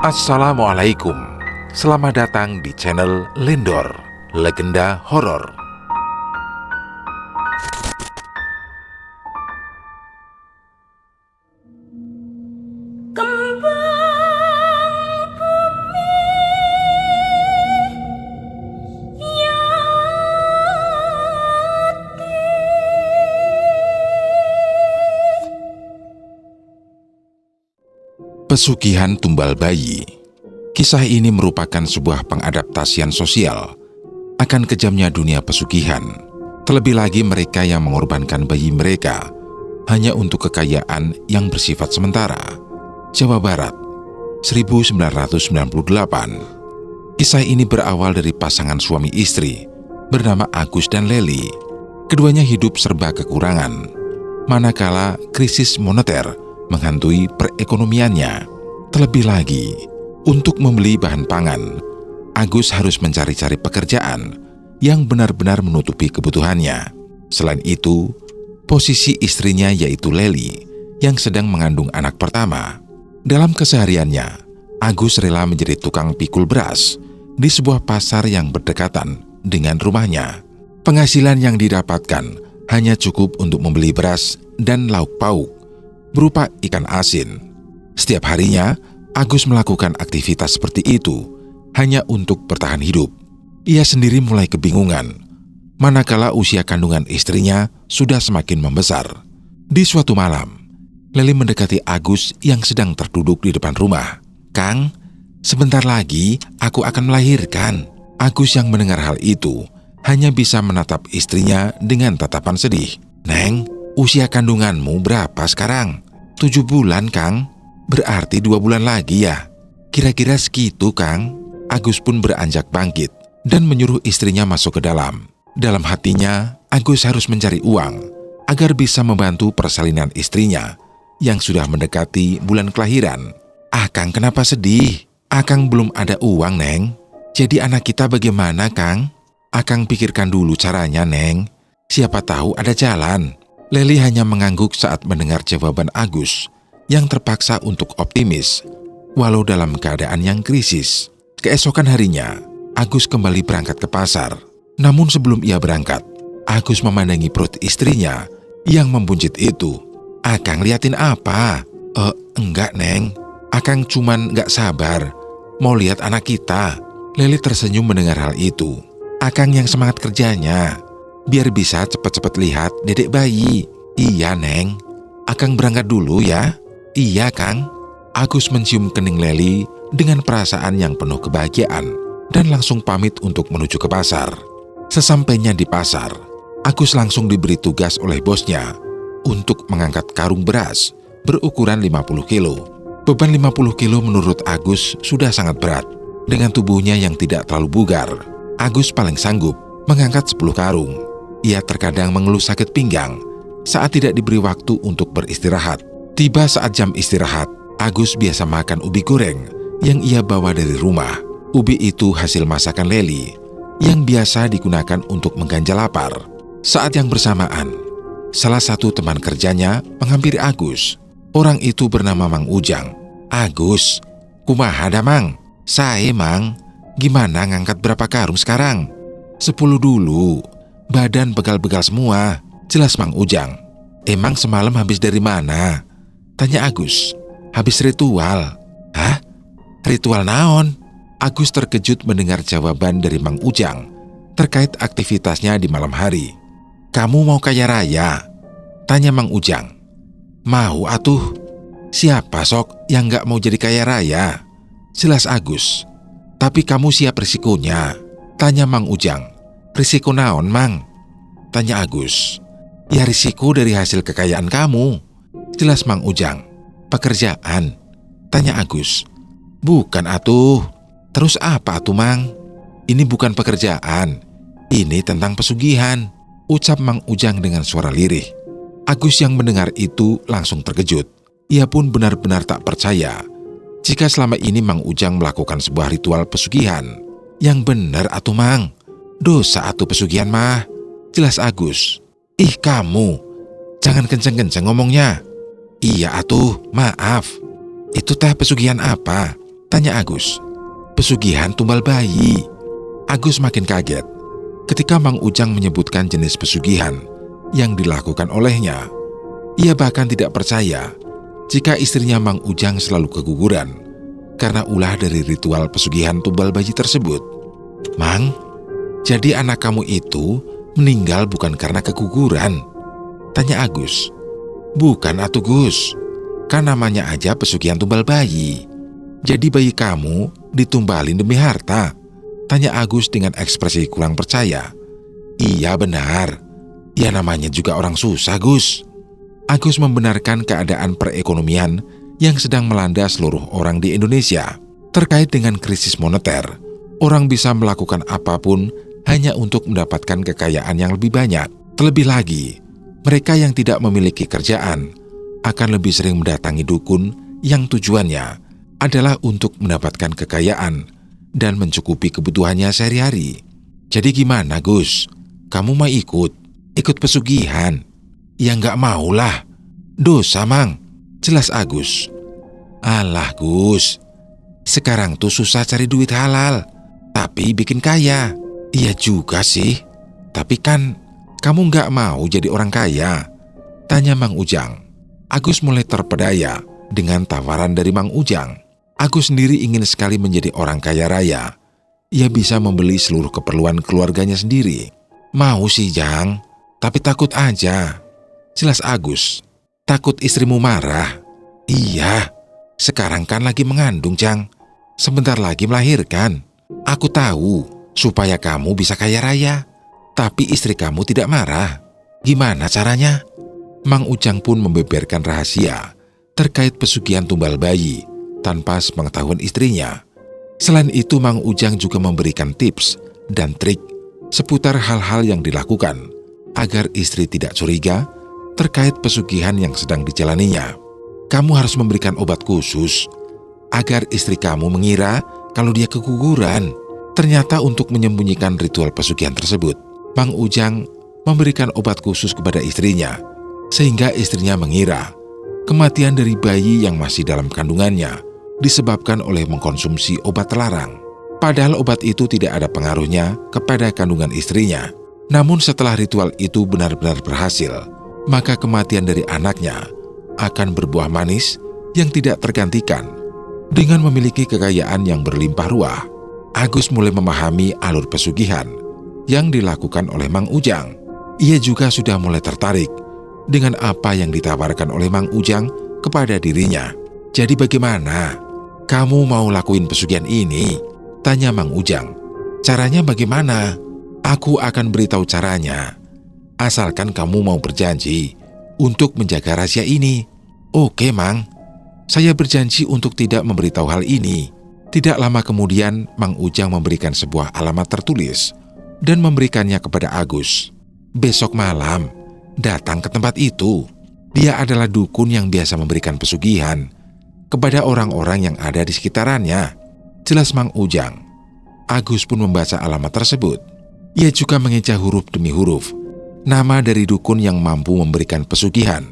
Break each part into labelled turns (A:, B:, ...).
A: Assalamualaikum. Selamat datang di channel Lendor, Legenda Horor. Pesugihan Tumbal Bayi. Kisah ini merupakan sebuah pengadaptasian sosial akan kejamnya dunia pesugihan, terlebih lagi mereka yang mengorbankan bayi mereka hanya untuk kekayaan yang bersifat sementara. Jawa Barat, 1998. Kisah ini berawal dari pasangan suami istri bernama Agus dan Leli. Keduanya hidup serba kekurangan, manakala krisis moneter menghantui perekonomiannya. Terlebih lagi, untuk membeli bahan pangan, Agus harus mencari-cari pekerjaan yang benar-benar menutupi kebutuhannya. Selain itu, posisi istrinya yaitu Leli yang sedang mengandung anak pertama. Dalam kesehariannya, Agus rela menjadi tukang pikul beras di sebuah pasar yang berdekatan dengan rumahnya. Penghasilan yang didapatkan hanya cukup untuk membeli beras dan lauk pauk berupa ikan asin. Setiap harinya, Agus melakukan aktivitas seperti itu hanya untuk bertahan hidup. Ia sendiri mulai kebingungan, manakala usia kandungan istrinya sudah semakin membesar. Di suatu malam, Leli mendekati Agus yang sedang terduduk di depan rumah. "Kang, sebentar lagi aku akan melahirkan." Agus yang mendengar hal itu hanya bisa menatap istrinya dengan tatapan sedih. "Neng, usia kandunganmu berapa sekarang?" 7 bulan, Kang. Berarti 2 bulan lagi ya? Kira-kira segitu, Kang. Agus pun beranjak bangkit dan menyuruh istrinya masuk ke dalam. Dalam hatinya, Agus harus mencari uang agar bisa membantu persalinan istrinya yang sudah mendekati bulan kelahiran. "Akang kenapa sedih? Akang belum ada uang, Neng. Jadi anak kita bagaimana, Kang? Akang pikirkan dulu caranya, Neng. Siapa tahu ada jalan." Leli hanya mengangguk saat mendengar jawaban Agus yang terpaksa untuk optimis, walau dalam keadaan yang krisis. Keesokan harinya, Agus kembali berangkat ke pasar. Namun sebelum ia berangkat, Agus memandangi perut istrinya yang membuncit itu. "Akang liatin apa?" Enggak, Neng. Akang cuman gak sabar mau lihat anak kita." Leli tersenyum mendengar hal itu. "Akang yang semangat kerjanya, biar bisa cepat-cepat lihat dedek bayi." "Iya, Neng. Akang berangkat dulu ya." "Iya, Kang." Agus mencium kening Leli dengan perasaan yang penuh kebahagiaan dan langsung pamit untuk menuju ke pasar. Sesampainya di pasar, Agus langsung diberi tugas oleh bosnya untuk mengangkat karung beras berukuran 50 kilo. Beban 50 kilo menurut Agus sudah sangat berat. Dengan tubuhnya yang tidak terlalu bugar, Agus paling sanggup mengangkat 10 karung. Ia terkadang mengeluh sakit pinggang saat tidak diberi waktu untuk beristirahat. Tiba saat jam istirahat, Agus biasa makan ubi goreng yang ia bawa dari rumah. Ubi itu hasil masakan Leli yang biasa digunakan untuk mengganjal lapar. Saat yang bersamaan, salah satu teman kerjanya menghampiri Agus. Orang itu bernama Mang Ujang. "Agus, kumaha da, Mang?" "Sae, Mang. Gimana ngangkat berapa karung sekarang?" 10 dulu. Badan begal-begal semua," jelas Mang Ujang. "Emang semalam habis dari mana?" tanya Agus. "Habis ritual." "Hah? Ritual naon?" Agus terkejut mendengar jawaban dari Mang Ujang terkait aktivitasnya di malam hari. "Kamu mau kaya raya?" tanya Mang Ujang. "Mau atuh. Siapa sok yang gak mau jadi kaya raya?" jelas Agus. "Tapi kamu siap risikonya?" tanya Mang Ujang. "Risiko naon, Mang?" tanya Agus. "Ya risiko dari hasil kekayaan kamu," jelas Mang Ujang. "Pekerjaan?" tanya Agus. "Bukan atuh." "Terus apa atuh, Mang?" "Ini bukan pekerjaan. Ini tentang pesugihan," ucap Mang Ujang dengan suara lirih. Agus yang mendengar itu langsung terkejut. Ia pun benar-benar tak percaya jika selama ini Mang Ujang melakukan sebuah ritual pesugihan. "Yang bener atuh, Mang. Dosa atuh pesugihan mah," jelas Agus. "Ih kamu, jangan kenceng-kenceng ngomongnya." "Iya atuh, maaf. Itu teh pesugihan apa?" Tanya Agus. Pesugihan tumbal bayi. Agus makin kaget ketika Mang Ujang menyebutkan jenis pesugihan yang dilakukan olehnya. Ia bahkan tidak percaya jika istrinya Mang Ujang selalu keguguran karena ulah dari ritual pesugihan tumbal bayi tersebut. Mang, jadi anak kamu itu meninggal bukan karena keguguran? Tanya Agus. Bukan atuh Gus, kan namanya aja pesugihan tumbal bayi. Jadi bayi kamu ditumbalin demi harta? Tanya Agus dengan ekspresi kurang percaya. Iya benar, ya namanya juga orang susah Gus. Agus membenarkan keadaan perekonomian yang sedang melanda seluruh orang di Indonesia. Terkait dengan krisis moneter, orang bisa melakukan apapun hanya untuk mendapatkan kekayaan yang lebih banyak. Terlebih lagi, mereka yang tidak memiliki kerjaan akan lebih sering mendatangi dukun yang tujuannya adalah untuk mendapatkan kekayaan dan mencukupi kebutuhannya sehari-hari. Jadi gimana Gus? Kamu mau ikut pesugihan? Ya nggak maulah. Dosa Mang. Jelas Agus. Alah Gus, sekarang tuh susah cari duit halal, tapi bikin kaya. Iya juga sih, tapi kan kamu nggak mau jadi orang kaya? Tanya Mang Ujang. Agus mulai terpedaya dengan tawaran dari Mang Ujang. Agus sendiri ingin sekali menjadi orang kaya raya. Ia bisa membeli seluruh keperluan keluarganya sendiri. Mau sih Jang, tapi takut aja. Jelas Agus. Takut istrimu marah? Iya, sekarang kan lagi mengandung Jang. Sebentar lagi melahirkan. Aku tahu, supaya kamu bisa kaya raya. Tapi istri kamu tidak marah. Gimana caranya? Mang Ujang pun membeberkan rahasia terkait pesugihan tumbal bayi tanpa sepengetahuan istrinya. Selain itu, Mang Ujang juga memberikan tips dan trik seputar hal-hal yang dilakukan agar istri tidak curiga terkait pesugihan yang sedang dijalaninya. Kamu harus memberikan obat khusus agar istri kamu mengira kalau dia keguguran. Ternyata untuk menyembunyikan ritual pesugihan tersebut, Mang Ujang memberikan obat khusus kepada istrinya, sehingga istrinya mengira kematian dari bayi yang masih dalam kandungannya disebabkan oleh mengkonsumsi obat terlarang. Padahal obat itu tidak ada pengaruhnya kepada kandungan istrinya. Namun setelah ritual itu benar-benar berhasil, maka kematian dari anaknya akan berbuah manis yang tidak tergantikan. Dengan memiliki kekayaan yang berlimpah ruah, Agus mulai memahami alur pesugihan yang dilakukan oleh Mang Ujang. Ia juga sudah mulai tertarik dengan apa yang ditawarkan oleh Mang Ujang kepada dirinya. Jadi bagaimana? Kamu mau lakuin pesugihan ini? Tanya Mang Ujang. Caranya bagaimana? Aku akan beritahu caranya. Asalkan kamu mau berjanji untuk menjaga rahasia ini. Oke Mang, saya berjanji untuk tidak memberitahu hal ini. Tidak lama kemudian, Mang Ujang memberikan sebuah alamat tertulis dan memberikannya kepada Agus. Besok malam, datang ke tempat itu. Dia adalah dukun yang biasa memberikan pesugihan kepada orang-orang yang ada di sekitarannya. Jelas Mang Ujang. Agus pun membaca alamat tersebut. Ia juga mengeja huruf demi huruf nama dari dukun yang mampu memberikan pesugihan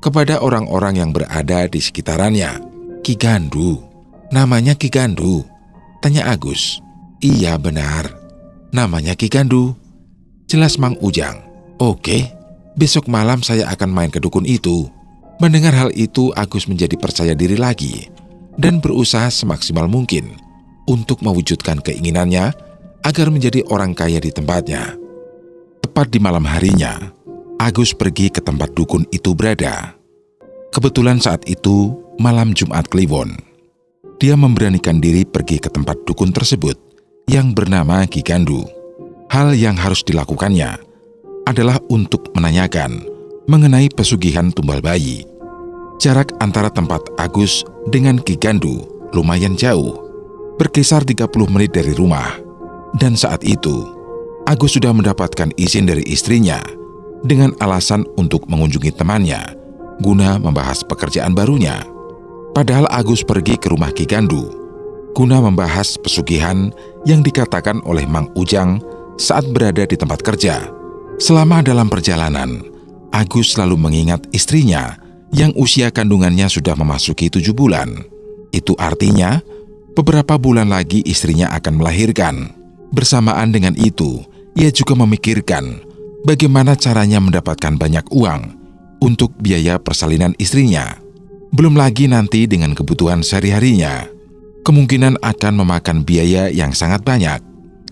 A: kepada orang-orang yang berada di sekitarannya. Ki Gandu. Namanya Ki Gandu? Tanya Agus. Iya benar, namanya Ki Gandu. Jelas Mang Ujang. Oke, besok malam saya akan main ke dukun itu. Mendengar hal itu, Agus menjadi percaya diri lagi dan berusaha semaksimal mungkin untuk mewujudkan keinginannya agar menjadi orang kaya di tempatnya. Tepat di malam harinya, Agus pergi ke tempat dukun itu berada. Kebetulan saat itu malam Jumat Kliwon. Dia memberanikan diri pergi ke tempat dukun tersebut yang bernama Ki Gandu. Hal yang harus dilakukannya adalah untuk menanyakan mengenai pesugihan tumbal bayi. Jarak antara tempat Agus dengan Ki Gandu lumayan jauh, berkisar 30 menit dari rumah. Dan saat itu, Agus sudah mendapatkan izin dari istrinya dengan alasan untuk mengunjungi temannya guna membahas pekerjaan barunya. Padahal Agus pergi ke rumah Ki Gandu guna membahas pesugihan yang dikatakan oleh Mang Ujang saat berada di tempat kerja. Selama dalam perjalanan, Agus selalu mengingat istrinya yang usia kandungannya sudah memasuki 7 bulan. Itu artinya Beberapa bulan lagi istrinya akan melahirkan. Bersamaan dengan itu, ia juga memikirkan bagaimana caranya mendapatkan banyak uang untuk biaya persalinan istrinya. Belum lagi nanti dengan kebutuhan sehari-harinya. Kemungkinan akan memakan biaya yang sangat banyak.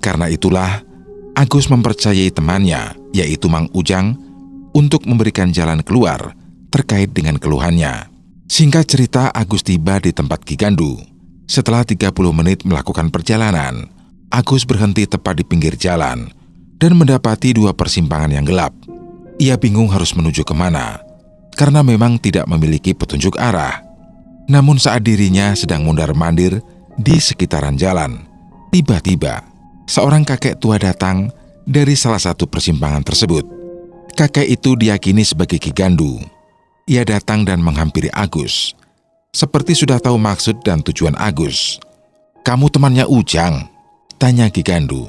A: Karena itulah, Agus mempercayai temannya, yaitu Mang Ujang, untuk memberikan jalan keluar terkait dengan keluhannya. Singkat cerita, Agus tiba di tempat Ki Gandu. Setelah 30 menit melakukan perjalanan, Agus berhenti tepat di pinggir jalan dan mendapati dua persimpangan yang gelap. Ia bingung harus menuju kemana, karena memang tidak memiliki petunjuk arah. Namun saat dirinya sedang mondar-mandir di sekitaran jalan, tiba-tiba seorang kakek tua datang dari salah satu persimpangan tersebut. Kakek itu diyakini sebagai Ki Gandu. Ia datang dan menghampiri Agus. Seperti sudah tahu maksud dan tujuan Agus. "Kamu temannya Ujang?" tanya Ki Gandu.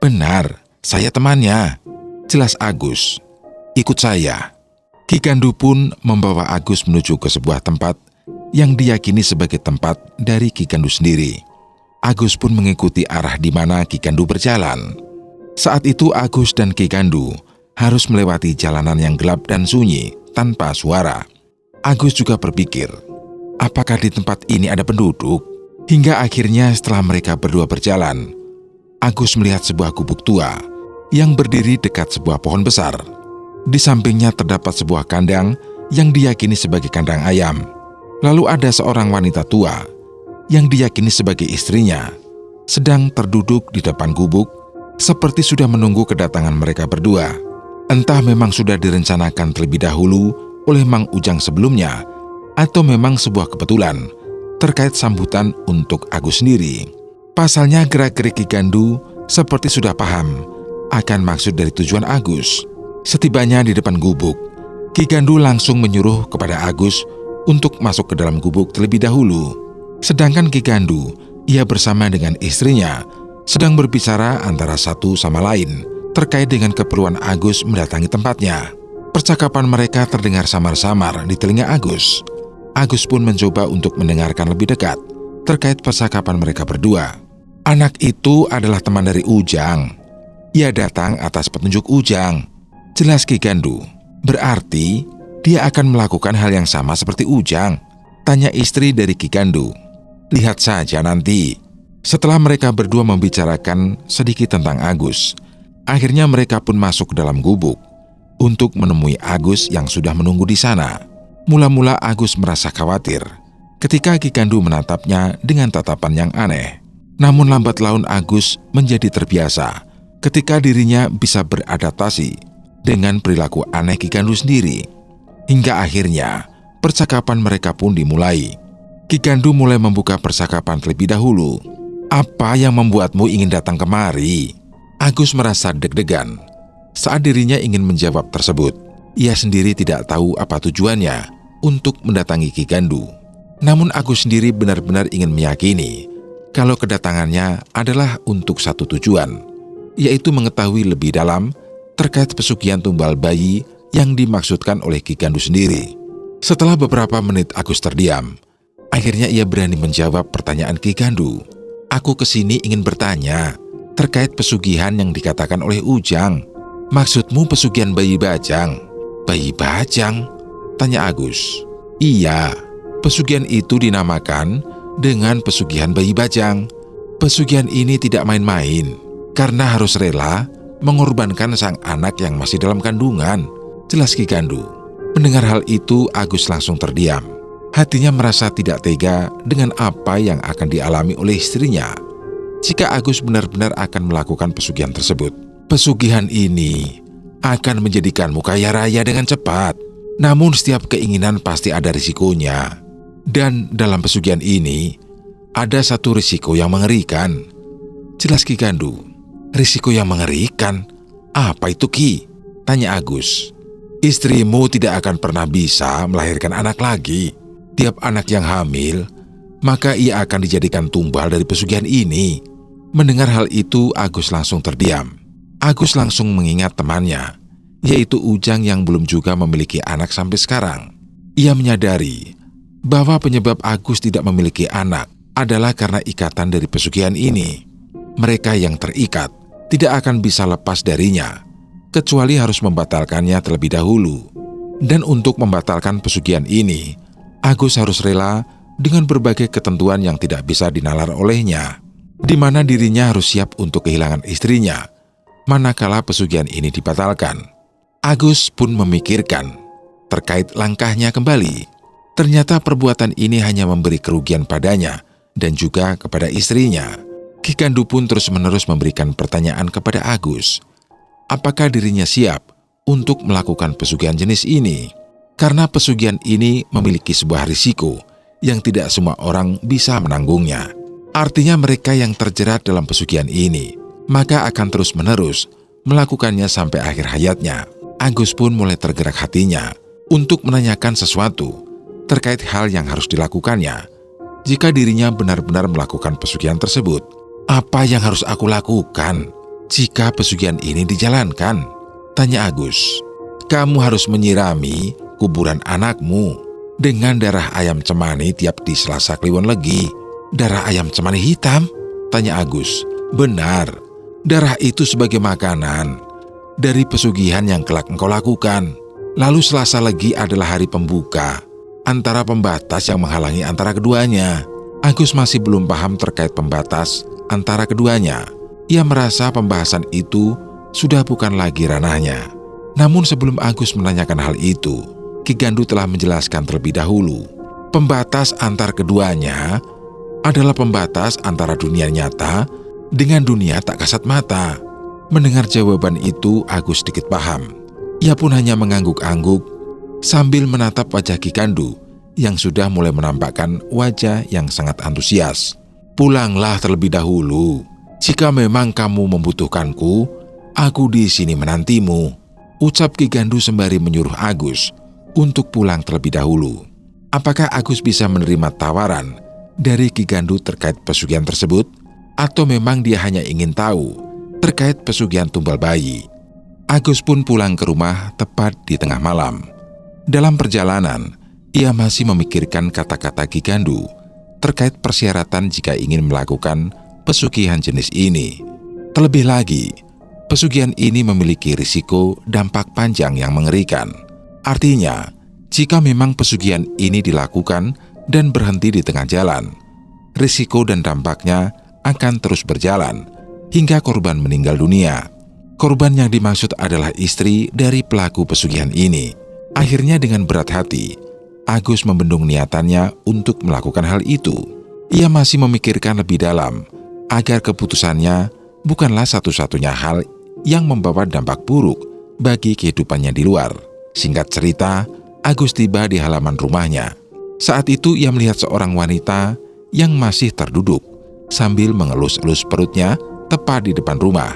A: "Benar, saya temannya," jelas Agus. "Ikut saya." Ki Gandu pun membawa Agus menuju ke sebuah tempat yang diyakini sebagai tempat dari Ki Gandu sendiri. Agus pun mengikuti arah di mana Ki Gandu berjalan. Saat itu Agus dan Ki Gandu harus melewati jalanan yang gelap dan sunyi tanpa suara. Agus juga berpikir, apakah di tempat ini ada penduduk? Hingga akhirnya setelah mereka berdua berjalan, Agus melihat sebuah gubuk tua yang berdiri dekat sebuah pohon besar. Di sampingnya terdapat sebuah kandang yang diyakini sebagai kandang ayam. Lalu ada seorang wanita tua yang diyakini sebagai istrinya sedang terduduk di depan gubuk seperti sudah menunggu kedatangan mereka berdua. Entah memang sudah direncanakan terlebih dahulu oleh Mang Ujang sebelumnya, atau memang sebuah kebetulan terkait sambutan untuk Agus sendiri. Pasalnya gerak-gerik Ki Gandu seperti sudah paham akan maksud dari tujuan Agus. Setibanya di depan gubuk, Ki Gandu langsung menyuruh kepada Agus untuk masuk ke dalam gubuk terlebih dahulu. Sedangkan Ki Gandu, ia bersama dengan istrinya, sedang berbicara antara satu sama lain terkait dengan keperluan Agus mendatangi tempatnya. Percakapan mereka terdengar samar-samar di telinga Agus. Agus pun mencoba untuk mendengarkan lebih dekat terkait percakapan mereka berdua. Anak itu adalah teman dari Ujang. Ia datang atas petunjuk Ujang, jelas Ki Gandu. Berarti dia akan melakukan hal yang sama seperti Ujang, tanya istri dari Ki Gandu. Lihat saja nanti. Setelah mereka berdua membicarakan sedikit tentang Agus, akhirnya mereka pun masuk ke dalam gubuk untuk menemui Agus yang sudah menunggu di sana. Mula-mula Agus merasa khawatir ketika Ki Gandu menatapnya dengan tatapan yang aneh. Namun lambat laun Agus menjadi terbiasa ketika dirinya bisa beradaptasi dengan perilaku aneh Ki Gandu sendiri. Hingga akhirnya percakapan mereka pun dimulai. Ki Gandu mulai membuka percakapan terlebih dahulu. "Apa yang membuatmu ingin datang kemari?" Agus merasa deg-degan saat dirinya ingin menjawab tersebut. Ia sendiri tidak tahu apa tujuannya untuk mendatangi Ki Gandu. Namun Agus sendiri benar-benar ingin meyakini kalau kedatangannya adalah untuk satu tujuan, yaitu mengetahui lebih dalam terkait pesugihan tumbal bayi yang dimaksudkan oleh Ki Gandu sendiri. Setelah beberapa menit Agus terdiam, akhirnya ia berani menjawab pertanyaan Ki Gandu. "Aku kesini ingin bertanya terkait pesugihan yang dikatakan oleh Ujang. Maksudmu pesugihan bayi bajang?" "Bayi bajang?" tanya Agus. "Iya, pesugihan itu dinamakan dengan pesugihan bayi bajang. Pesugihan ini tidak main-main, karena harus rela mengorbankan sang anak yang masih dalam kandungan," jelas Ki Gandu. Mendengar hal itu, Agus langsung terdiam. Hatinya merasa tidak tega dengan apa yang akan dialami oleh istrinya jika Agus benar-benar akan melakukan pesugihan tersebut. Pesugihan ini akan menjadikanmu kaya raya dengan cepat. Namun setiap keinginan pasti ada risikonya. Dan dalam pesugihan ini, ada satu risiko yang mengerikan, jelas Ki Gandu. "Risiko yang mengerikan? Apa itu, Ki?" tanya Agus. "Istrimu tidak akan pernah bisa melahirkan anak lagi. Tiap anak yang hamil, maka ia akan dijadikan tumbal dari pesugihan ini." Mendengar hal itu, Agus langsung terdiam. Agus langsung mengingat temannya, yaitu Ujang yang belum juga memiliki anak sampai sekarang. Ia menyadari bahwa penyebab Agus tidak memiliki anak adalah karena ikatan dari pesugihan ini. Mereka yang terikat tidak akan bisa lepas darinya, kecuali harus membatalkannya terlebih dahulu. Dan untuk membatalkan pesugihan ini, Agus harus rela dengan berbagai ketentuan yang tidak bisa dinalar olehnya, di mana dirinya harus siap untuk kehilangan istrinya manakala pesugihan ini dibatalkan. Agus pun memikirkan terkait langkahnya kembali. Ternyata perbuatan ini hanya memberi kerugian padanya dan juga kepada istrinya. Ki Gandu pun terus-menerus memberikan pertanyaan kepada Agus, apakah dirinya siap untuk melakukan pesugihan jenis ini? Karena pesugihan ini memiliki sebuah risiko yang tidak semua orang bisa menanggungnya. Artinya mereka yang terjerat dalam pesugihan ini, maka akan terus-menerus melakukannya sampai akhir hayatnya. Agus pun mulai tergerak hatinya untuk menanyakan sesuatu terkait hal yang harus dilakukannya jika dirinya benar-benar melakukan pesugihan tersebut. Apa yang harus aku lakukan jika pesugihan ini dijalankan? Tanya Agus. Kamu harus menyirami kuburan anakmu dengan darah ayam cemani tiap di Selasa Kliwon Legi. Darah ayam cemani hitam? Tanya Agus. Benar, darah itu sebagai makanan dari pesugihan yang kelak engkau lakukan. Lalu Selasa Legi adalah hari pembuka antara pembatas yang menghalangi antara keduanya. Agus masih belum paham terkait pembatas antara keduanya. Ia merasa pembahasan itu sudah bukan lagi ranahnya. Namun sebelum Agus menanyakan hal itu, Ki Gandu telah menjelaskan terlebih dahulu. Pembatas antar keduanya adalah pembatas antara dunia nyata dengan dunia tak kasat mata. Mendengar jawaban itu, Agus sedikit paham. Ia pun hanya mengangguk-angguk sambil menatap wajah Ki Gandu yang sudah mulai menampakkan wajah yang sangat antusias. Pulanglah terlebih dahulu. Jika memang kamu membutuhkanku, aku di sini menantimu, ucap Ki Gandu sembari menyuruh Agus untuk pulang terlebih dahulu. Apakah Agus bisa menerima tawaran dari Ki Gandu terkait pesugihan tersebut? Atau memang dia hanya ingin tahu terkait pesugihan tumbal bayi? Agus pun pulang ke rumah tepat di tengah malam. Dalam perjalanan, ia masih memikirkan kata-kata Ki Gandu terkait persyaratan jika ingin melakukan pesugihan jenis ini. Terlebih lagi, pesugihan ini memiliki risiko dampak panjang yang mengerikan. Artinya, jika memang pesugihan ini dilakukan dan berhenti di tengah jalan, risiko dan dampaknya akan terus berjalan hingga korban meninggal dunia. Korban yang dimaksud adalah istri dari pelaku pesugihan ini. Akhirnya dengan berat hati, Agus membendung niatannya untuk melakukan hal itu. Ia masih memikirkan lebih dalam agar keputusannya bukanlah satu-satunya hal yang membawa dampak buruk bagi kehidupannya di luar. Singkat cerita, Agus tiba di halaman rumahnya. Saat itu ia melihat seorang wanita yang masih terduduk sambil mengelus-elus perutnya tepat di depan rumah.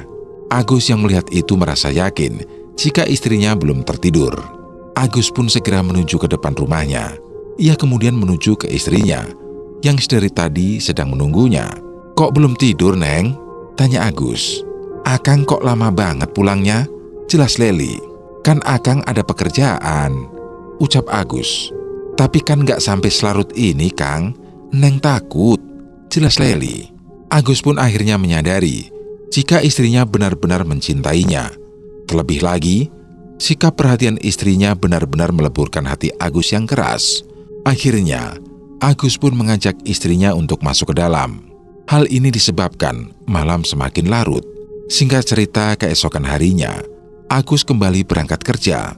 A: Agus yang melihat itu merasa yakin jika istrinya belum tertidur. Agus pun segera menuju ke depan rumahnya. Ia kemudian menuju ke istrinya yang sedari tadi sedang menunggunya. Kok belum tidur, Neng? Tanya Agus. Akang kok lama banget pulangnya? Jelas Leli, kan Akang ada pekerjaan, ucap Agus. Tapi kan gak sampai selarut ini, Kang. Neng takut, jelas Leli. Agus pun akhirnya menyadari jika istrinya benar-benar mencintainya. Terlebih lagi, sikap perhatian istrinya benar-benar meleburkan hati Agus yang keras. Akhirnya, Agus pun mengajak istrinya untuk masuk ke dalam. Hal ini disebabkan malam semakin larut. Singkat cerita, keesokan harinya, Agus kembali berangkat kerja.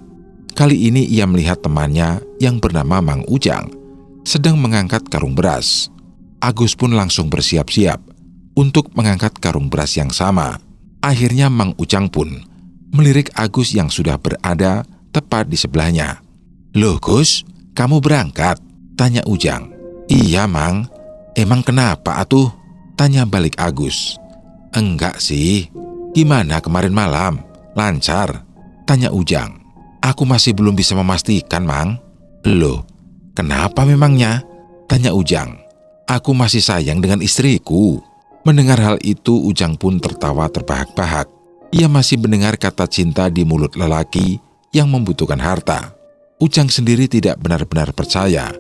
A: Kali ini ia melihat temannya yang bernama Mang Ujang sedang mengangkat karung beras. Agus pun langsung bersiap-siap untuk mengangkat karung beras yang sama. Akhirnya Mang Ujang pun melirik Agus yang sudah berada tepat di sebelahnya. Loh Gus, kamu berangkat? Tanya Ujang. Iya Mang, emang kenapa atuh? Tanya balik Agus. Enggak sih, gimana kemarin malam? Lancar? Tanya Ujang. Aku masih belum bisa memastikan Mang. Loh, kenapa memangnya? Tanya Ujang. Aku masih sayang dengan istriku. Mendengar hal itu Ujang pun tertawa terbahak-bahak. Ia masih mendengar kata cinta di mulut lelaki yang membutuhkan harta. Ujang sendiri tidak benar-benar percaya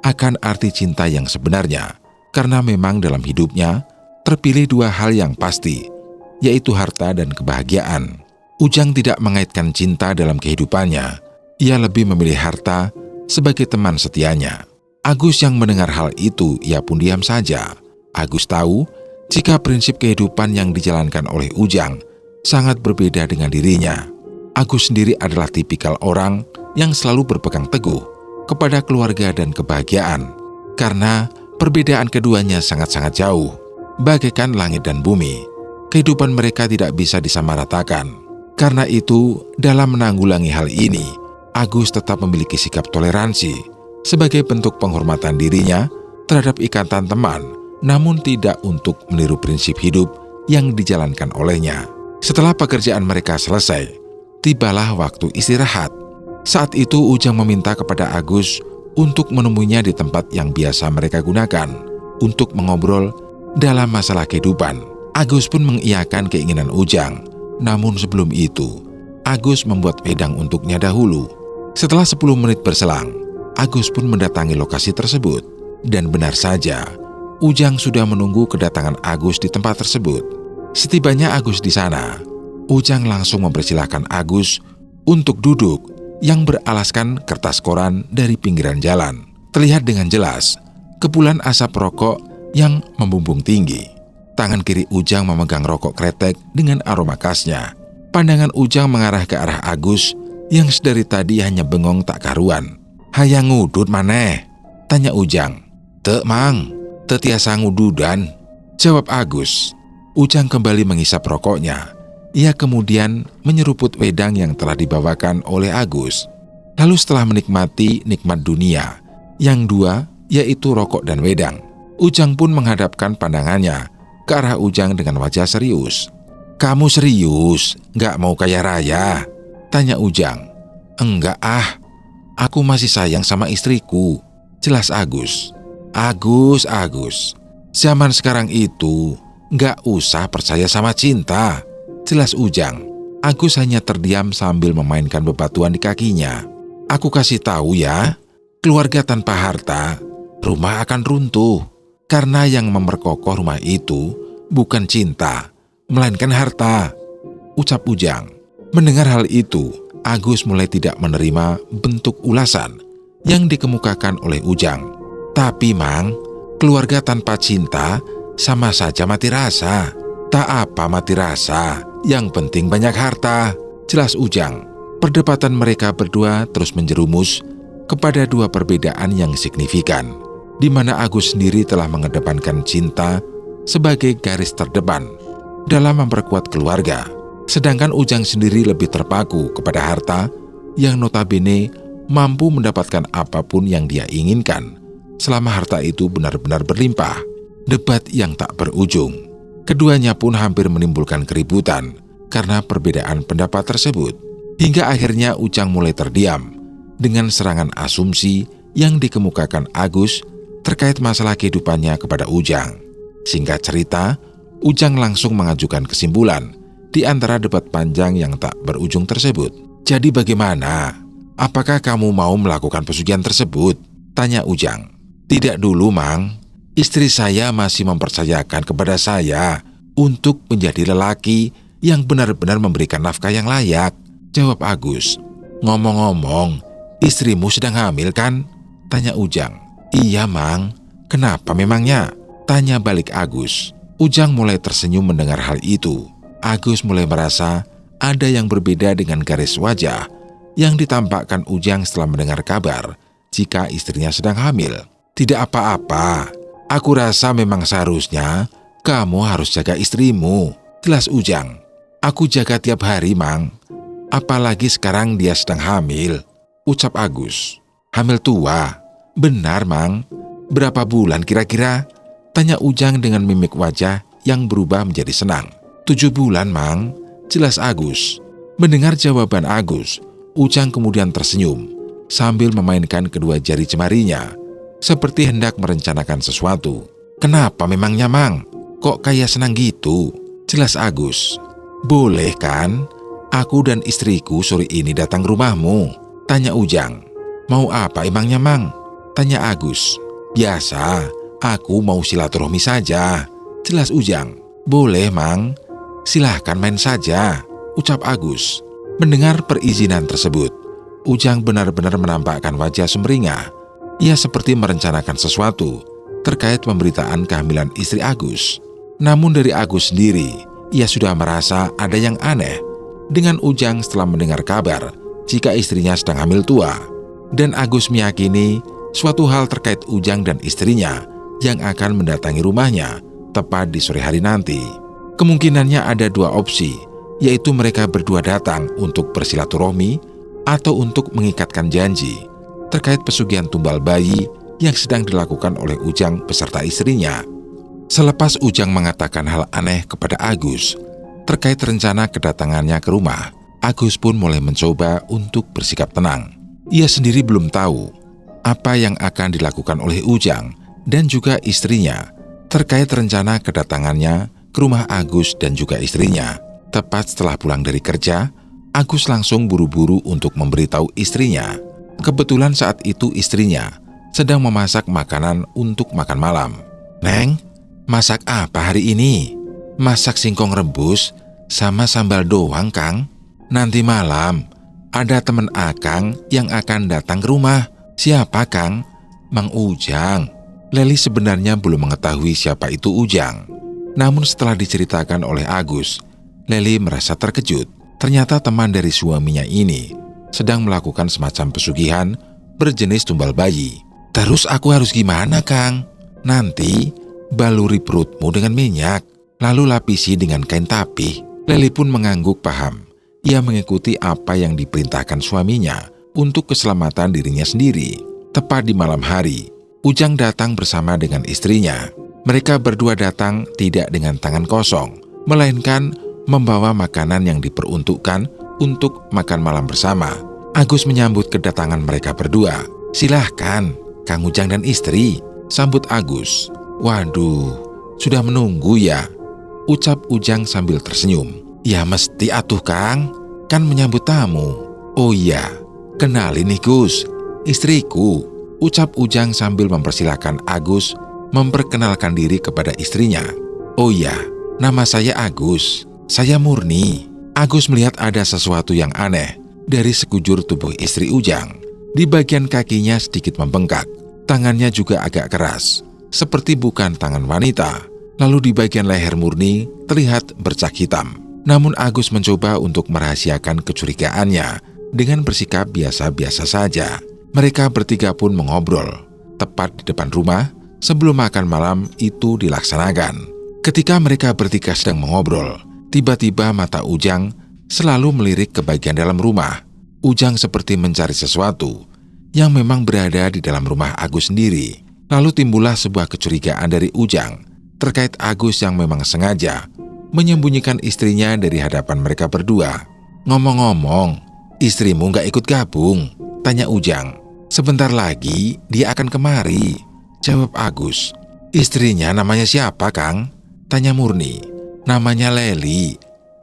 A: akan arti cinta yang sebenarnya, karena memang dalam hidupnya terpilih dua hal yang pasti, yaitu harta dan kebahagiaan. Ujang tidak mengaitkan cinta dalam kehidupannya. Ia lebih memilih harta sebagai teman setianya. Agus yang mendengar hal itu, ia pun diam saja. Agus tahu jika prinsip kehidupan yang dijalankan oleh Ujang sangat berbeda dengan dirinya. Agus sendiri adalah tipikal orang yang selalu berpegang teguh kepada keluarga dan kebahagiaan, karena perbedaan keduanya sangat-sangat jauh, bagaikan langit dan bumi. Kehidupan mereka tidak bisa disamaratakan. Karena itu, dalam menanggulangi hal ini, Agus tetap memiliki sikap toleransi sebagai bentuk penghormatan dirinya terhadap ikatan teman, namun tidak untuk meniru prinsip hidup yang dijalankan olehnya. Setelah pekerjaan mereka selesai, tibalah waktu istirahat. Saat itu Ujang meminta kepada Agus untuk menemuinya di tempat yang biasa mereka gunakan untuk mengobrol dalam masalah kehidupan. Agus pun mengiyakan keinginan Ujang. Namun sebelum itu, Agus membuat wedang untuknya dahulu. Setelah 10 menit berselang, Agus pun mendatangi lokasi tersebut. Dan benar saja, Ujang sudah menunggu kedatangan Agus di tempat tersebut. Setibanya Agus di sana, Ujang langsung mempersilahkan Agus untuk duduk yang beralaskan kertas koran dari pinggiran jalan. Terlihat dengan jelas kepulan asap rokok yang membumbung tinggi. Tangan kiri Ujang memegang rokok kretek dengan aroma khasnya. Pandangan Ujang mengarah ke arah Agus yang sedari tadi hanya bengong tak karuan. "Hayang ngudut maneh?" tanya Ujang. "Teu mang, teu tiasa ngududan," jawab Agus. Ujang kembali menghisap rokoknya. Ia kemudian menyeruput wedang yang telah dibawakan oleh Agus. Lalu setelah menikmati nikmat dunia, yang dua yaitu rokok dan wedang, Ujang pun menghadapkan pandangannya ke arah Ujang dengan wajah serius. "Kamu serius? Nggak mau kaya raya?" tanya Ujang. "Enggak ah, aku masih sayang sama istriku," jelas Agus. Agus, zaman sekarang itu nggak usah percaya sama cinta," jelas Ujang. Agus hanya terdiam sambil memainkan bebatuan di kakinya. "Aku kasih tahu ya, keluarga tanpa harta, rumah akan runtuh. Karena yang memperkokoh rumah itu bukan cinta, melainkan harta," ucap Ujang. Mendengar hal itu, Agus mulai tidak menerima bentuk ulasan yang dikemukakan oleh Ujang. "Tapi Mang, keluarga tanpa cinta sama saja mati rasa." "Tak apa mati rasa, yang penting banyak harta," jelas Ujang. Perdebatan mereka berdua terus menjerumus kepada dua perbedaan yang signifikan, di mana Agus sendiri telah mengedepankan cinta sebagai garis terdepan dalam memperkuat keluarga, sedangkan Ujang sendiri lebih terpaku kepada harta yang notabene mampu mendapatkan apapun yang dia inginkan selama harta itu benar-benar berlimpah. Debat yang tak berujung. Keduanya pun hampir menimbulkan keributan karena perbedaan pendapat tersebut. Hingga akhirnya Ujang mulai terdiam dengan serangan asumsi yang dikemukakan Agus terkait masalah kehidupannya kepada Ujang. Singkat cerita, Ujang langsung mengajukan kesimpulan di antara debat panjang yang tak berujung tersebut. "Jadi bagaimana? Apakah kamu mau melakukan pesugihan tersebut?" tanya Ujang. "Tidak dulu, Mang. Istri saya masih mempercayakan kepada saya untuk menjadi lelaki yang benar-benar memberikan nafkah yang layak," jawab Agus. "Ngomong-ngomong, istrimu sedang hamil kan?" tanya Ujang. "Iya, Mang. Kenapa memangnya?" tanya balik Agus. Ujang mulai tersenyum mendengar hal itu. Agus mulai merasa ada yang berbeda dengan garis wajah yang ditampakkan Ujang setelah mendengar kabar jika istrinya sedang hamil. "Tidak apa-apa. Aku rasa memang seharusnya kamu harus jaga istrimu," jelas Ujang. "Aku jaga tiap hari, Mang. Apalagi sekarang dia sedang hamil," ucap Agus. "Hamil tua? Benar, Mang. Berapa bulan kira-kira?" tanya Ujang dengan mimik wajah yang berubah menjadi senang. 7 bulan, Mang, jelas Agus. Mendengar jawaban Agus, Ujang kemudian tersenyum sambil memainkan kedua jari jemarinya, seperti hendak merencanakan sesuatu. "Kenapa memangnya, Mang? Kok kayak senang gitu?" jelas Agus. "Boleh kan? Aku dan istriku sore ini datang ke rumahmu," tanya Ujang. "Mau apa emangnya, Mang?" tanya Agus. "Biasa, Aku mau silaturahmi saja, jelas Ujang. Boleh, Mang. Silahkan main saja, ucap Agus. Mendengar perizinan tersebut, Ujang benar-benar menampakkan wajah sumringah. Ia seperti merencanakan sesuatu terkait pemberitaan kehamilan istri Agus. Namun dari Agus sendiri, ia sudah merasa ada yang aneh dengan Ujang setelah mendengar kabar jika istrinya sedang hamil tua. Dan Agus meyakini suatu hal terkait Ujang dan istrinya yang akan mendatangi rumahnya tepat di sore hari nanti. Kemungkinannya ada dua opsi, yaitu mereka berdua datang untuk bersilaturahmi atau untuk mengikatkan janji terkait pesugihan tumbal bayi yang sedang dilakukan oleh Ujang beserta istrinya. Selepas Ujang mengatakan hal aneh kepada Agus terkait rencana kedatangannya ke rumah, Agus pun mulai mencoba untuk bersikap tenang. Ia sendiri belum tahu apa yang akan dilakukan oleh Ujang dan juga istrinya terkait rencana kedatangannya ke rumah Agus dan juga istrinya. Tepat setelah pulang dari kerja, Agus langsung buru-buru untuk memberitahu istrinya. Kebetulan saat itu istrinya sedang memasak makanan untuk makan malam. "Neng, masak apa hari ini?" "Masak singkong rebus sama sambal doang, Kang. Nanti malam ada teman Akang yang akan datang ke rumah." "Siapa, Kang?" "Mang Ujang." Leli sebenarnya belum mengetahui siapa itu Ujang. Namun setelah diceritakan oleh Agus, Leli merasa terkejut. Ternyata teman dari suaminya ini sedang melakukan semacam pesugihan berjenis tumbal bayi. "Terus aku harus gimana, Kang?" "Nanti baluri perutmu dengan minyak, lalu lapisi dengan kain tapih." Leli pun mengangguk paham. Ia mengikuti apa yang diperintahkan suaminya untuk keselamatan dirinya sendiri. Tepat di malam hari, Ujang datang bersama dengan istrinya. Mereka berdua datang tidak dengan tangan kosong, melainkan membawa makanan yang diperuntukkan untuk makan malam bersama. Agus menyambut kedatangan mereka berdua. "Silahkan, Kang Ujang dan istri," sambut Agus. "Waduh, sudah menunggu ya?" ucap Ujang sambil tersenyum. "Ya mesti atuh, Kang, kan menyambut tamu." "Oh iya, kenalin nih Gus, istriku," ucap Ujang sambil mempersilahkan Agus memperkenalkan diri kepada istrinya. "Oh iya, nama saya Agus, saya Murni." Agus melihat ada sesuatu yang aneh dari sekujur tubuh istri Ujang. Di bagian kakinya sedikit membengkak, tangannya juga agak keras, seperti bukan tangan wanita. Lalu di bagian leher Murni terlihat bercak hitam. Namun Agus mencoba untuk merahasiakan kecurigaannya dengan bersikap biasa-biasa saja. Mereka bertiga pun mengobrol tepat di depan rumah sebelum makan malam itu dilaksanakan. Ketika mereka bertiga sedang mengobrol, tiba-tiba mata Ujang selalu melirik ke bagian dalam rumah. Ujang seperti mencari sesuatu yang memang berada di dalam rumah Agus sendiri. Lalu timbullah sebuah kecurigaan dari Ujang terkait Agus yang memang sengaja menyembunyikan istrinya dari hadapan mereka berdua. "Ngomong-ngomong, istrimu gak ikut gabung?" tanya Ujang. "Sebentar lagi dia akan kemari," jawab Agus. "Istrinya namanya siapa, Kang?" tanya Murni. "Namanya Leli,"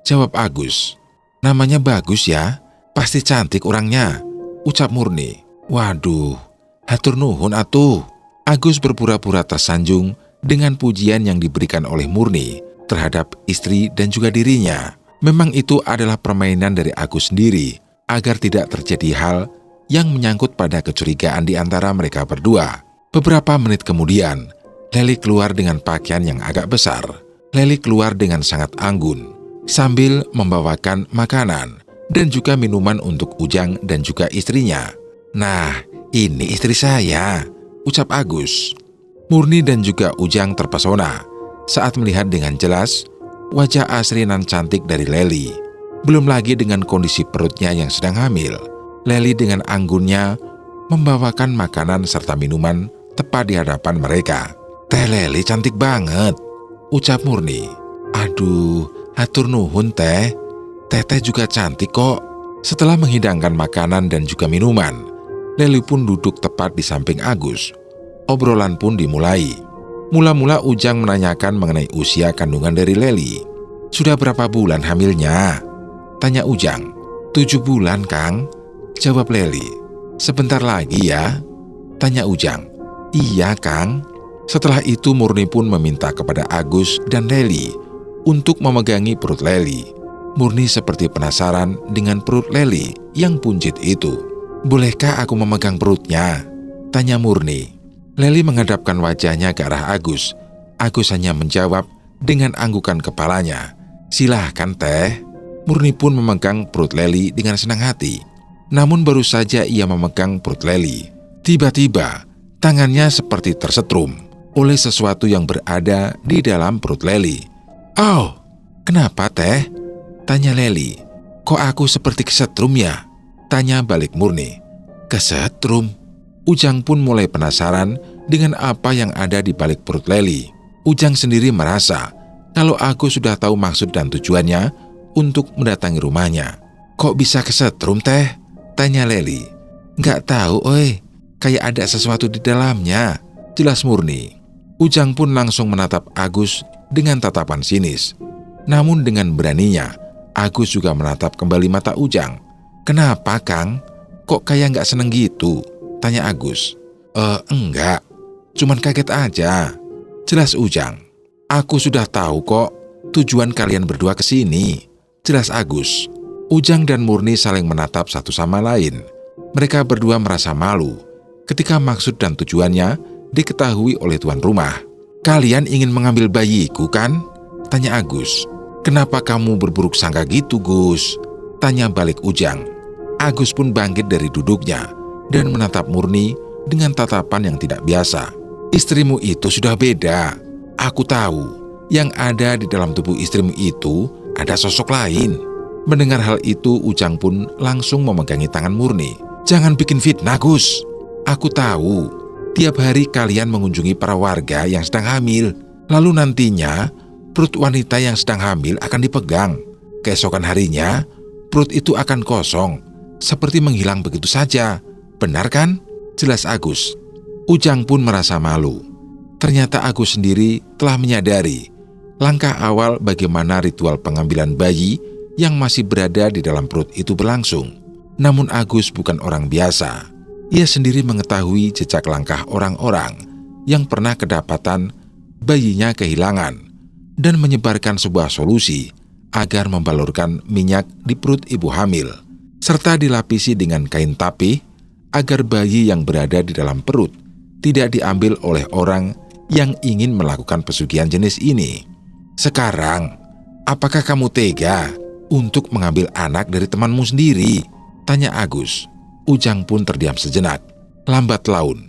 A: jawab Agus. "Namanya bagus ya, pasti cantik orangnya," ucap Murni. "Waduh, hatur nuhun atuh." Agus berpura-pura tersanjung dengan pujian yang diberikan oleh Murni terhadap istri dan juga dirinya. Memang itu adalah permainan dari Agus sendiri agar tidak terjadi hal yang menyangkut pada kecurigaan di antara mereka berdua. Beberapa menit kemudian, Leli keluar dengan pakaian yang agak besar. Leli keluar dengan sangat anggun, sambil membawakan makanan dan juga minuman untuk Ujang dan juga istrinya. "Nah, ini istri saya," ucap Agus. Murni dan juga Ujang terpesona saat melihat dengan jelas wajah asri nan cantik dari Leli. Belum lagi dengan kondisi perutnya yang sedang hamil. Leli dengan anggunnya membawakan makanan serta minuman tepat di hadapan mereka. "Teh Leli cantik banget," ucap Murni. "Aduh, hatur nuhun teh. Teteh juga cantik kok." Setelah menghidangkan makanan dan juga minuman, Leli pun duduk tepat di samping Agus. Obrolan pun dimulai. Mula-mula Ujang menanyakan mengenai usia kandungan dari Leli. "Sudah berapa bulan hamilnya?" tanya Ujang. 7 bulan, Kang," jawab Leli. "Sebentar lagi ya?" tanya Ujang. "Iya, Kang." Setelah itu Murni pun meminta kepada Agus dan Leli untuk memegangi perut Leli. Murni seperti penasaran dengan perut Leli yang buncit itu. "Bolehkah aku memegang perutnya?" tanya Murni. Leli menghadapkan wajahnya ke arah Agus. Agus hanya menjawab dengan anggukan kepalanya. "Silahkan teh." Murni pun memegang perut Leli dengan senang hati. Namun baru saja ia memegang perut Leli, tiba-tiba tangannya seperti tersetrum oleh sesuatu yang berada di dalam perut Leli. "Oh, kenapa teh?" tanya Leli. "Kok aku seperti kesetrum ya?" tanya balik Murni. "Kesetrum?" Ujang pun mulai penasaran dengan apa yang ada di balik perut Leli. Ujang sendiri merasa kalau Agus sudah tahu maksud dan tujuannya untuk mendatangi rumahnya. "Kok bisa kesetrum teh?" tanya Leli. "Nggak tahu, oi. Kayak ada sesuatu di dalamnya," jelas Murni. Ujang pun langsung menatap Agus dengan tatapan sinis. Namun dengan beraninya, Agus juga menatap kembali mata Ujang. "Kenapa, Kang? Kok kayak nggak seneng gitu?" tanya Agus. Enggak. Cuman kaget aja," jelas Ujang. "Aku sudah tahu kok tujuan kalian berdua ke sini," jelas Agus. Ujang dan Murni saling menatap satu sama lain. Mereka berdua merasa malu ketika maksud dan tujuannya diketahui oleh tuan rumah. "Kalian ingin mengambil bayiku kan?" tanya Agus. "Kenapa kamu berburuk sangka gitu, Gus?" tanya balik Ujang. Agus pun bangkit dari duduknya dan menatap Murni dengan tatapan yang tidak biasa. "Istrimu itu sudah beda. Aku tahu yang ada di dalam tubuh istrimu itu ada sosok lain." Mendengar hal itu, Ujang pun langsung memegangi tangan Murni. "Jangan bikin fitnah, Gus. Aku tahu tiap hari kalian mengunjungi para warga yang sedang hamil. Lalu nantinya perut wanita yang sedang hamil akan dipegang. Keesokan harinya perut itu akan kosong, seperti menghilang begitu saja. Benar kan?" jelas Agus. Ujang pun merasa malu. Ternyata Agus sendiri telah menyadari langkah awal bagaimana ritual pengambilan bayi yang masih berada di dalam perut itu berlangsung. Namun Agus bukan orang biasa. Ia sendiri mengetahui jejak langkah orang-orang yang pernah kedapatan bayinya kehilangan dan menyebarkan sebuah solusi agar membalurkan minyak di perut ibu hamil, serta dilapisi dengan kain tapih agar bayi yang berada di dalam perut tidak diambil oleh orang yang ingin melakukan pesugihan jenis ini. "Sekarang, apakah kamu tega untuk mengambil anak dari temanmu sendiri?" tanya Agus. Ujang pun terdiam sejenak. Lambat laun,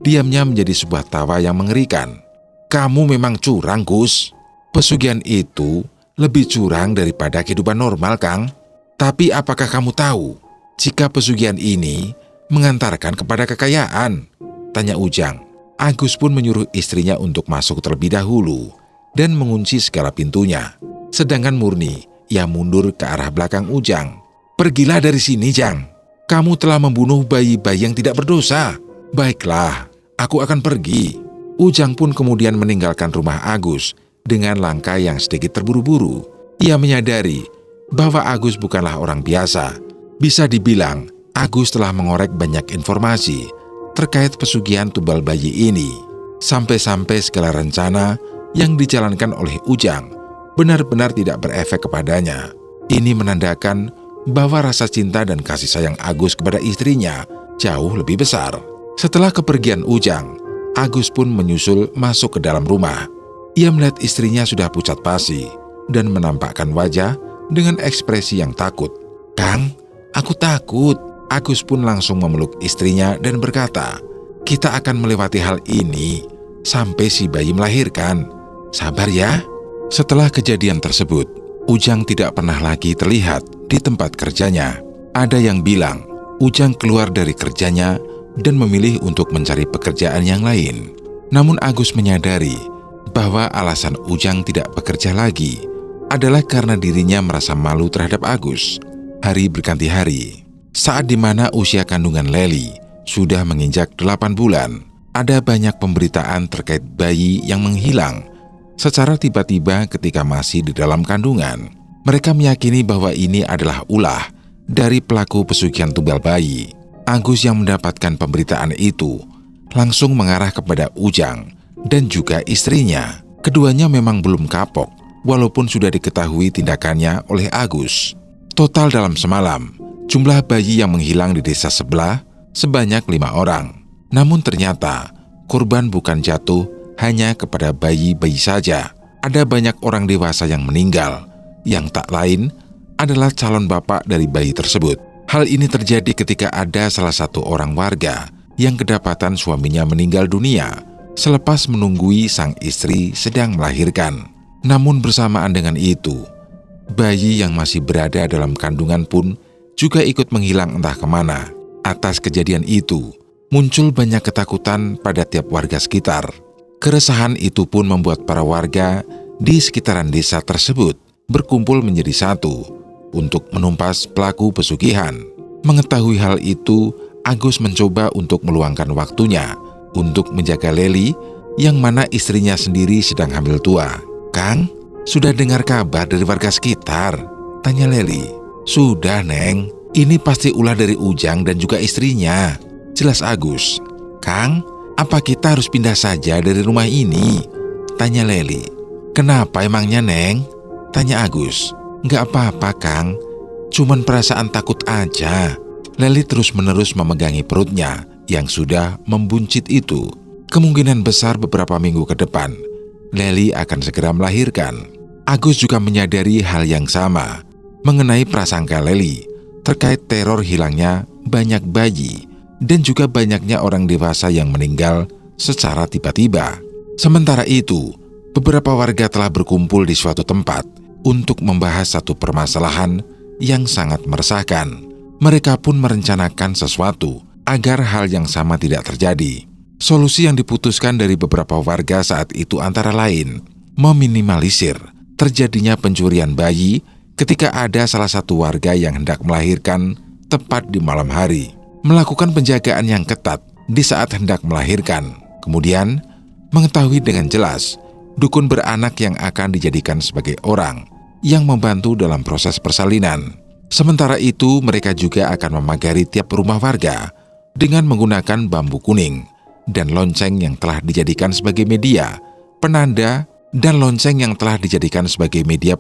A: diamnya menjadi sebuah tawa yang mengerikan. "Kamu memang curang, Gus. Pesugihan itu lebih curang daripada kehidupan normal, Kang. Tapi apakah kamu tahu jika pesugihan ini mengantarkan kepada kekayaan?" tanya Ujang. Agus pun menyuruh istrinya untuk masuk terlebih dahulu dan mengunci segala pintunya. Sedangkan Murni, ia mundur ke arah belakang Ujang. "Pergilah dari sini, Jang. Kamu telah membunuh bayi-bayi yang tidak berdosa." "Baiklah, aku akan pergi." Ujang pun kemudian meninggalkan rumah Agus dengan langkah yang sedikit terburu-buru. Ia menyadari bahwa Agus bukanlah orang biasa. Bisa dibilang, Agus telah mengorek banyak informasi terkait pesugihan tumbal bayi ini. Sampai-sampai segala rencana yang dijalankan oleh Ujang benar-benar tidak berefek kepadanya. Ini menandakan bahwa rasa cinta dan kasih sayang Agus kepada istrinya jauh lebih besar. Setelah kepergian Ujang, Agus pun menyusul masuk ke dalam rumah. Ia melihat istrinya sudah pucat pasi dan menampakkan wajah dengan ekspresi yang takut. "Kang, aku takut." Agus pun langsung memeluk istrinya dan berkata, "Kita akan melewati hal ini sampai si bayi melahirkan. Sabar ya." Setelah kejadian tersebut, Ujang tidak pernah lagi terlihat di tempat kerjanya. Ada yang bilang Ujang keluar dari kerjanya dan memilih untuk mencari pekerjaan yang lain. Namun Agus menyadari bahwa alasan Ujang tidak bekerja lagi adalah karena dirinya merasa malu terhadap Agus. Hari berganti hari. Saat dimana usia kandungan Leli sudah menginjak 8 bulan, ada banyak pemberitaan terkait bayi yang menghilang secara tiba-tiba ketika masih di dalam kandungan. Mereka meyakini bahwa ini adalah ulah dari pelaku pesugihan tumbal bayi. Agus yang mendapatkan pemberitaan itu langsung mengarah kepada Ujang dan juga istrinya. Keduanya memang belum kapok, walaupun sudah diketahui tindakannya oleh Agus. Total dalam semalam, jumlah bayi yang menghilang di desa sebelah sebanyak 5 orang. Namun ternyata, korban bukan jatuh hanya kepada bayi-bayi saja. Ada banyak orang dewasa yang meninggal, yang tak lain adalah calon bapak dari bayi tersebut. Hal ini terjadi ketika ada salah satu orang warga yang kedapatan suaminya meninggal dunia selepas menunggui sang istri sedang melahirkan. Namun bersamaan dengan itu, bayi yang masih berada dalam kandungan pun juga ikut menghilang entah kemana. Atas kejadian itu, muncul banyak ketakutan pada tiap warga sekitar. Keresahan itu pun membuat para warga di sekitaran desa tersebut berkumpul menjadi satu untuk menumpas pelaku pesugihan. Mengetahui hal itu, Agus mencoba untuk meluangkan waktunya untuk menjaga Leli, yang mana istrinya sendiri sedang hamil tua. "Kang, sudah dengar kabar dari warga sekitar?" tanya Leli. "Sudah, Neng. Ini pasti ulah dari Ujang dan juga istrinya," jelas Agus. "Kang, apa kita harus pindah saja dari rumah ini?" tanya Leli. "Kenapa emangnya, Neng?" tanya Agus. "Nggak apa-apa, Kang. Cuman perasaan takut aja." Leli terus-menerus memegangi perutnya yang sudah membuncit itu. Kemungkinan besar beberapa minggu ke depan, Leli akan segera melahirkan. Agus juga menyadari hal yang sama mengenai prasangka Leli terkait teror hilangnya banyak bayi dan juga banyaknya orang dewasa yang meninggal secara tiba-tiba. Sementara itu, beberapa warga telah berkumpul di suatu tempat untuk membahas satu permasalahan yang sangat meresahkan. Mereka pun merencanakan sesuatu agar hal yang sama tidak terjadi. Solusi yang diputuskan dari beberapa warga saat itu antara lain meminimalisir terjadinya pencurian bayi ketika ada salah satu warga yang hendak melahirkan tepat di malam hari, melakukan penjagaan yang ketat di saat hendak melahirkan, kemudian mengetahui dengan jelas dukun beranak yang akan dijadikan sebagai orang yang membantu dalam proses persalinan. Sementara itu, mereka juga akan memagari tiap rumah warga dengan menggunakan bambu kuning dan lonceng yang telah dijadikan sebagai media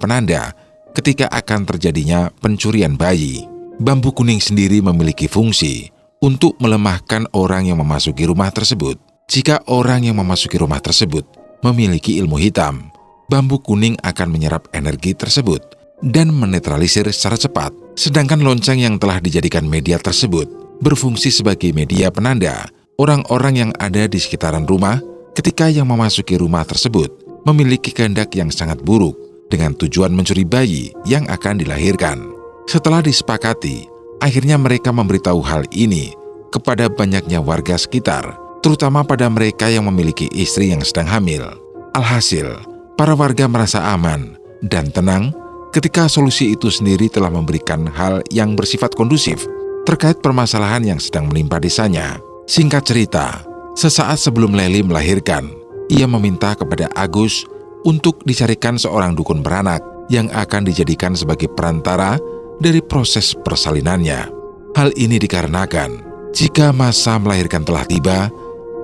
A: penanda ketika akan terjadinya pencurian bayi. Bambu kuning sendiri memiliki fungsi untuk melemahkan orang yang memasuki rumah tersebut. Jika orang yang memasuki rumah tersebut memiliki ilmu hitam, bambu kuning akan menyerap energi tersebut dan menetralisir secara cepat. Sedangkan lonceng yang telah dijadikan media tersebut berfungsi sebagai media penanda orang-orang yang ada di sekitaran rumah ketika yang memasuki rumah tersebut memiliki kehendak yang sangat buruk dengan tujuan mencuri bayi yang akan dilahirkan. Setelah disepakati, akhirnya mereka memberitahu hal ini kepada banyaknya warga sekitar, terutama pada mereka yang memiliki istri yang sedang hamil. Alhasil, para warga merasa aman dan tenang ketika solusi itu sendiri telah memberikan hal yang bersifat kondusif terkait permasalahan yang sedang menimpa desanya. Singkat cerita, sesaat sebelum Leli melahirkan, ia meminta kepada Agus untuk dicarikan seorang dukun beranak yang akan dijadikan sebagai perantara dari proses persalinannya. Hal ini dikarenakan jika masa melahirkan telah tiba,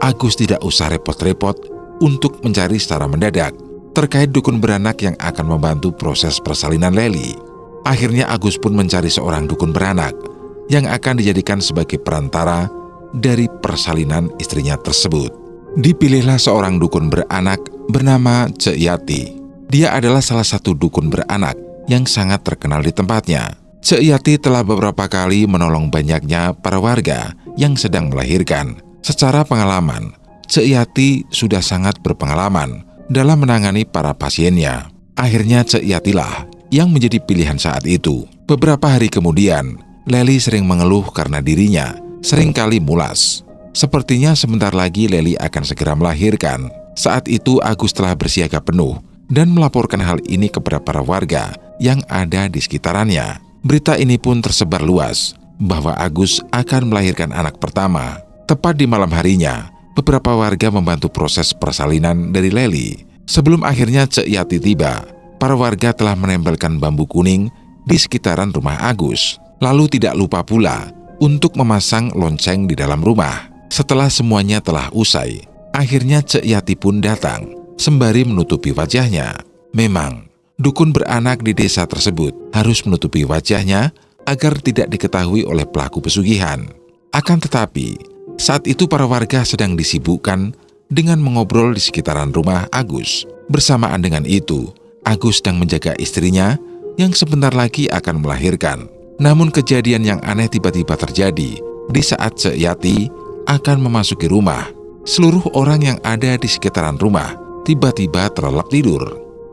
A: Agus tidak usah repot-repot untuk mencari secara mendadak terkait dukun beranak yang akan membantu proses persalinan Leli. Akhirnya Agus pun mencari seorang dukun beranak yang akan dijadikan sebagai perantara dari persalinan istrinya tersebut. Dipilihlah seorang dukun beranak bernama Cek Yati. Dia adalah salah satu dukun beranak yang sangat terkenal di tempatnya. Cek Yati telah beberapa kali menolong banyaknya para warga yang sedang melahirkan. Secara pengalaman, Cek Yati sudah sangat berpengalaman dalam menangani para pasiennya. Akhirnya Cek Yatilah yang menjadi pilihan saat itu. Beberapa hari kemudian, Leli sering mengeluh karena dirinya seringkali mulas. Sepertinya sebentar lagi Leli akan segera melahirkan. Saat itu Agus telah bersiaga penuh dan melaporkan hal ini kepada para warga yang ada di sekitarannya. Berita ini pun tersebar luas bahwa Agus akan melahirkan anak pertama. Tepat di malam harinya, beberapa warga membantu proses persalinan dari Leli. Sebelum akhirnya Cek Yati tiba, para warga telah menempelkan bambu kuning di sekitaran rumah Agus. Lalu tidak lupa pula untuk memasang lonceng di dalam rumah. Setelah semuanya telah usai, Akhirnya Cek Yati pun datang, sembari menutupi wajahnya. Memang, dukun beranak di desa tersebut harus menutupi wajahnya agar tidak diketahui oleh pelaku pesugihan. Akan tetapi, saat itu para warga sedang disibukkan dengan mengobrol di sekitaran rumah Agus. Bersamaan dengan itu, Agus sedang menjaga istrinya yang sebentar lagi akan melahirkan. Namun kejadian yang aneh tiba-tiba terjadi di saat Cek Yati akan memasuki rumah. Seluruh orang yang ada di sekitaran rumah tiba-tiba terlelap tidur.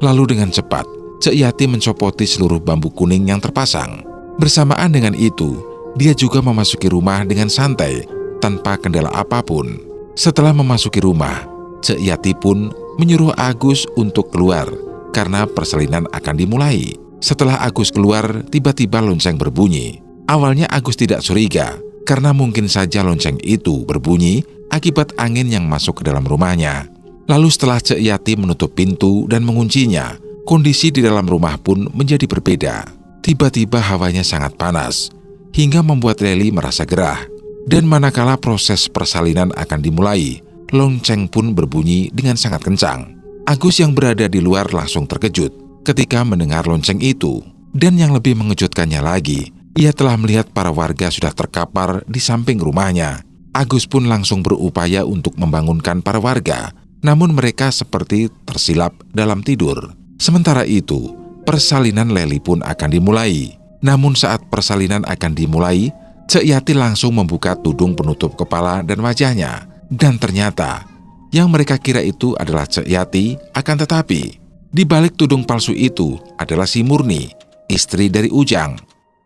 A: Lalu dengan cepat, Cek Yati mencopoti seluruh bambu kuning yang terpasang. Bersamaan dengan itu, dia juga memasuki rumah dengan santai, tanpa kendala apapun. Setelah memasuki rumah, Cek Yati pun menyuruh Agus untuk keluar, karena persalinan akan dimulai. Setelah Agus keluar, tiba-tiba lonceng berbunyi. Awalnya Agus tidak curiga, karena mungkin saja lonceng itu berbunyi akibat angin yang masuk ke dalam rumahnya. Lalu setelah Cek Yati menutup pintu dan menguncinya, kondisi di dalam rumah pun menjadi berbeda. Tiba-tiba hawanya sangat panas, hingga membuat Leli merasa gerah. Dan manakala proses persalinan akan dimulai, lonceng pun berbunyi dengan sangat kencang. Agus yang berada di luar langsung terkejut ketika mendengar lonceng itu. Dan yang lebih mengejutkannya lagi, ia telah melihat para warga sudah terkapar di samping rumahnya. Agus pun langsung berupaya untuk membangunkan para warga, namun mereka seperti tersilap dalam tidur. Sementara itu, persalinan Leli pun akan dimulai. Namun saat persalinan akan dimulai, Cek Yati langsung membuka tudung penutup kepala dan wajahnya. Dan ternyata, yang mereka kira itu adalah Cek Yati, akan tetapi di balik tudung palsu itu adalah si Murni, istri dari Ujang.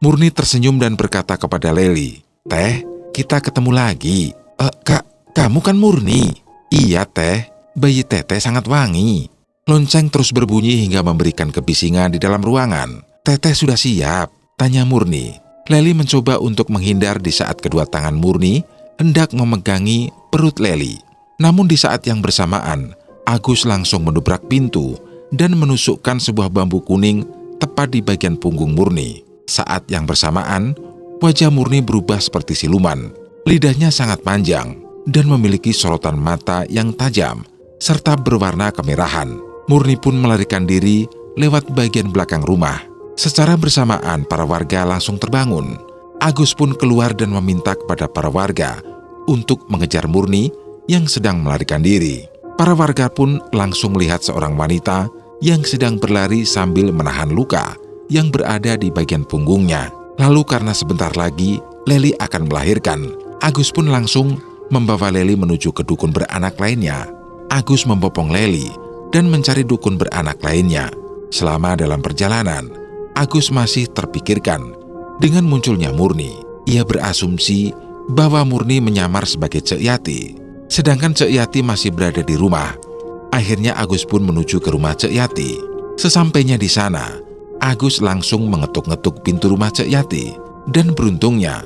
A: Murni tersenyum dan berkata kepada Leli, "Teh, kita ketemu lagi." Kak, kamu kan Murni?" "Iya teh, bayi Teteh sangat wangi." Lonceng terus berbunyi hingga memberikan kebisingan di dalam ruangan. "Teteh sudah siap?" tanya Murni. Leli mencoba untuk menghindar di saat kedua tangan Murni hendak memegangi perut Leli. Namun di saat yang bersamaan, Agus langsung mendobrak pintu dan menusukkan sebuah bambu kuning tepat di bagian punggung Murni. Saat yang bersamaan, wajah Murni berubah seperti siluman. Lidahnya sangat panjang dan memiliki sorotan mata yang tajam serta berwarna kemerahan. Murni pun melarikan diri lewat bagian belakang rumah. Secara bersamaan, para warga langsung terbangun. Agus pun keluar dan meminta kepada para warga untuk mengejar Murni yang sedang melarikan diri. Para warga pun langsung melihat seorang wanita yang sedang berlari sambil menahan luka yang berada di bagian punggungnya. Lalu karena sebentar lagi Leli akan melahirkan, Agus pun langsung membawa Leli menuju ke dukun beranak lainnya. Agus membopong Leli dan mencari dukun beranak lainnya. Selama dalam perjalanan, Agus masih terpikirkan dengan munculnya Murni. Ia berasumsi bahwa Murni menyamar sebagai Cek Yati, sedangkan Cek Yati masih berada di rumah. Akhirnya Agus pun menuju ke rumah Cek Yati. Sesampainya di sana, Agus langsung mengetuk-ngetuk pintu rumah Cek Yati. Dan beruntungnya,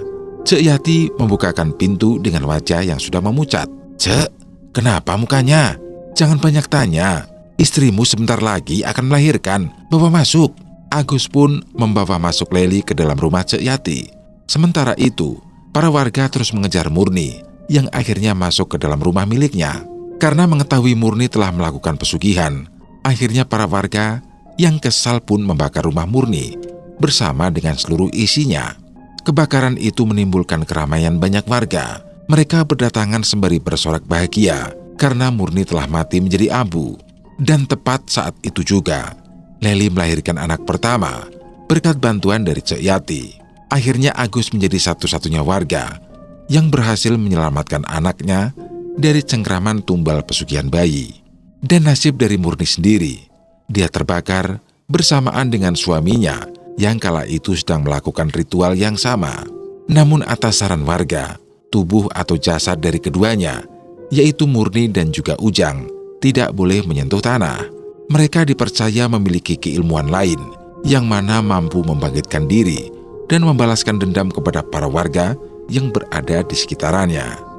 A: Cek Yati membukakan pintu dengan wajah yang sudah memucat. "Cek, kenapa mukanya? Jangan banyak tanya. Istrimu sebentar lagi akan melahirkan. Bawa masuk." Agus pun membawa masuk Leli ke dalam rumah Cek Yati. Sementara itu, para warga terus mengejar Murni yang akhirnya masuk ke dalam rumah miliknya. Karena mengetahui Murni telah melakukan pesugihan, akhirnya para warga yang kesal pun membakar rumah Murni bersama dengan seluruh isinya. Kebakaran itu menimbulkan keramaian banyak warga. Mereka berdatangan sembari bersorak bahagia karena Murni telah mati menjadi abu. Dan tepat saat itu juga, Leli melahirkan anak pertama berkat bantuan dari Cek Yati. Akhirnya Agus menjadi satu-satunya warga yang berhasil menyelamatkan anaknya dari cengkraman tumbal pesugihan bayi. Dan nasib dari Murni sendiri, dia terbakar bersamaan dengan suaminya yang kala itu sedang melakukan ritual yang sama. Namun atas saran warga, tubuh atau jasad dari keduanya, yaitu Murni dan juga Ujang, tidak boleh menyentuh tanah. Mereka dipercaya memiliki keilmuan lain yang mana mampu membangkitkan diri dan membalaskan dendam kepada para warga yang berada di sekitarannya.